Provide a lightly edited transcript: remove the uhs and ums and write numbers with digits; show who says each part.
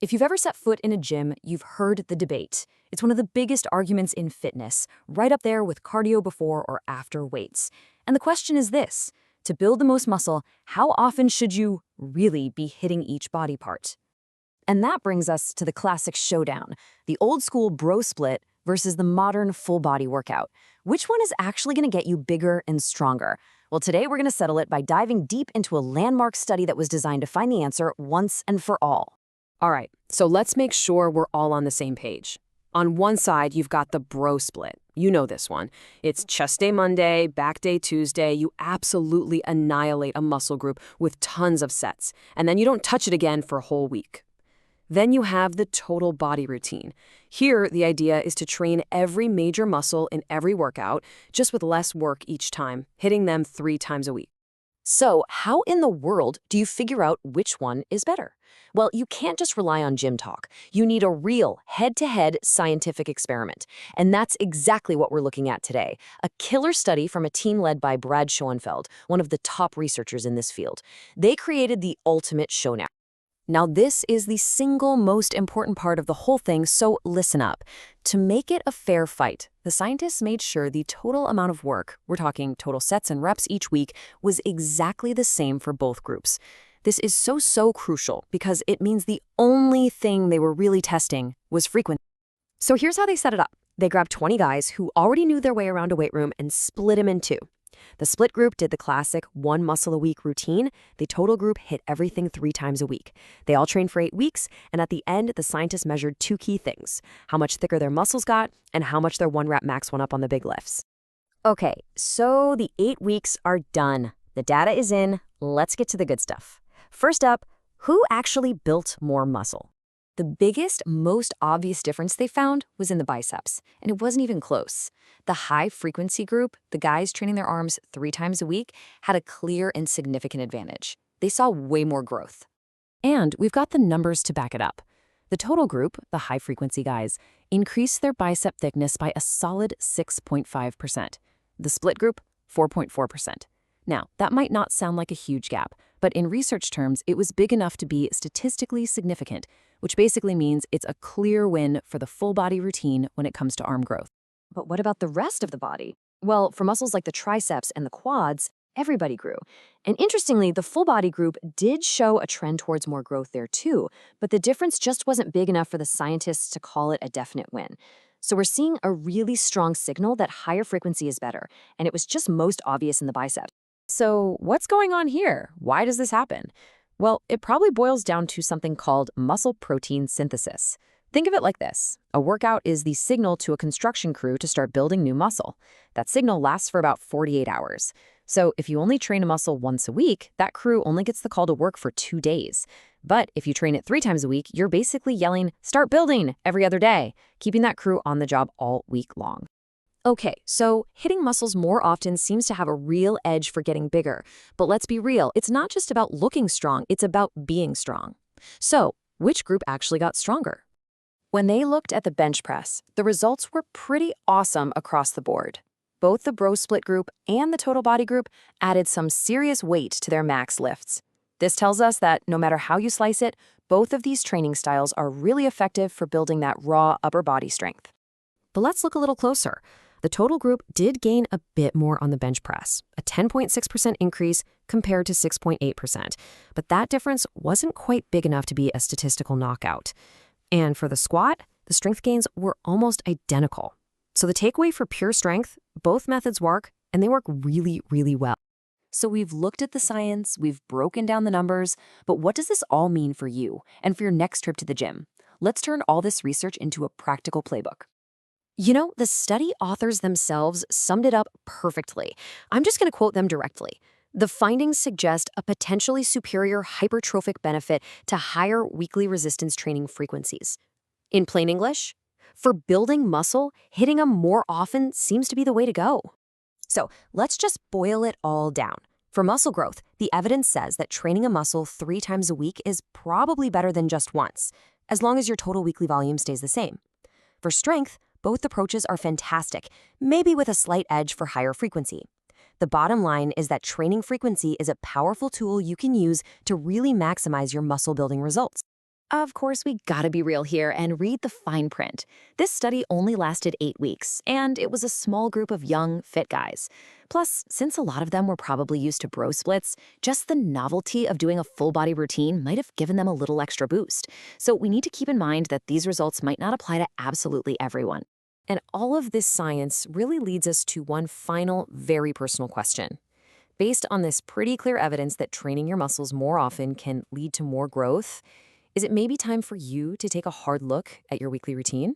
Speaker 1: If you've ever set foot in a gym, you've heard the debate. It's one of the biggest arguments in fitness, right up there with cardio before or after weights. And the question is this: to build the most muscle, how often should you really be hitting each body part? And that brings us to the classic showdown, the old school bro split versus the modern full body workout. Which one is actually going to get you bigger and stronger? Well, today we're going to settle it by diving deep into a landmark study that was designed to find the answer once and for all.
Speaker 2: All right, so let's make sure we're all on the same page. On one side, you've got the bro split. You know this one. It's chest day Monday, back day Tuesday. You absolutely annihilate a muscle group with tons of sets, and then you don't touch it again for a whole week. Then you have the total body routine. Here, the idea is to train every major muscle in every workout, just with less work each time, hitting them 3 times a week.
Speaker 1: So, how in the world do you figure out which one is better? Well, you can't just rely on gym talk. You need a real, head-to-head scientific experiment. And that's exactly what we're looking at today. A killer study from a team led by Brad Schoenfeld, one of the top researchers in this field. They created the ultimate showdown. Now, this is the single most important part of the whole thing, so listen up. To make it a fair fight, the scientists made sure the total amount of work, we're talking total sets and reps each week, was exactly the same for both groups. This is so crucial because it means the only thing they were really testing was frequency. So here's how they set it up. They grabbed 20 guys who already knew their way around a weight room and split them in two. The split group did the classic 1 muscle a week routine. The total group hit everything 3 times a week. They all trained for 8 weeks, and at the end, the scientists measured 2 key things: how much thicker their muscles got and how much their 1 rep max went up on the big lifts. Okay, so the 8 weeks are done. The data is in. Let's get to the good stuff. First up, who actually built more muscle? The biggest, most obvious difference they found was in the biceps, and it wasn't even close. The high-frequency group, the guys training their arms 3 times a week, had a clear and significant advantage. They saw way more growth. And we've got the numbers to back it up. The total group, the high-frequency guys, increased their bicep thickness by a solid 6.5%. The split group, 4.4%. Now, that might not sound like a huge gap, but in research terms, it was big enough to be statistically significant, which basically means it's a clear win for the full body routine when it comes to arm growth. But what about the rest of the body? Well, for muscles like the triceps and the quads, everybody grew. And interestingly, the full body group did show a trend towards more growth there too, but the difference just wasn't big enough for the scientists to call it a definite win. So we're seeing a really strong signal that higher frequency is better, and it was just most obvious in the biceps. So what's going on here? Why does this happen? Well, it probably boils down to something called muscle protein synthesis. Think of it like this. A workout is the signal to a construction crew to start building new muscle. That signal lasts for about 48 hours. So if you only train a muscle once a week, that crew only gets the call to work for 2 days. But if you train it 3 times a week, you're basically yelling, "Start building," every other day, keeping that crew on the job all week long. Okay, so hitting muscles more often seems to have a real edge for getting bigger. But let's be real, it's not just about looking strong, it's about being strong. So, which group actually got stronger? When they looked at the bench press, the results were pretty awesome across the board. Both the bro split group and the total body group added some serious weight to their max lifts. This tells us that no matter how you slice it, both of these training styles are really effective for building that raw upper body strength. But let's look a little closer. The total group did gain a bit more on the bench press, a 10.6% increase compared to 6.8%. But that difference wasn't quite big enough to be a statistical knockout. And for the squat, the strength gains were almost identical. So the takeaway for pure strength, both methods work, and they work really well. So we've looked at the science, we've broken down the numbers, but what does this all mean for you and for your next trip to the gym? Let's turn all this research into a practical playbook. You know, the study authors themselves summed it up perfectly. I'm just going to quote them directly. The findings suggest a potentially superior hypertrophic benefit to higher weekly resistance training frequencies. In plain English, for building muscle, hitting them more often seems to be the way to go. So let's just boil it all down. For muscle growth, the evidence says that training a muscle 3 times a week is probably better than just once, as long as your total weekly volume stays the same. For strength, both approaches are fantastic, maybe with a slight edge for higher frequency. The bottom line is that training frequency is a powerful tool you can use to really maximize your muscle building results.
Speaker 3: Of course, we gotta be real here and read the fine print. This study only lasted 8 weeks, and it was a small group of young, fit guys. Plus, since a lot of them were probably used to bro splits, just the novelty of doing a full body routine might have given them a little extra boost. So we need to keep in mind that these results might not apply to absolutely everyone.
Speaker 1: And all of this science really leads us to one final, very personal question. Based on this pretty clear evidence that training your muscles more often can lead to more growth, is it maybe time for you to take a hard look at your weekly routine?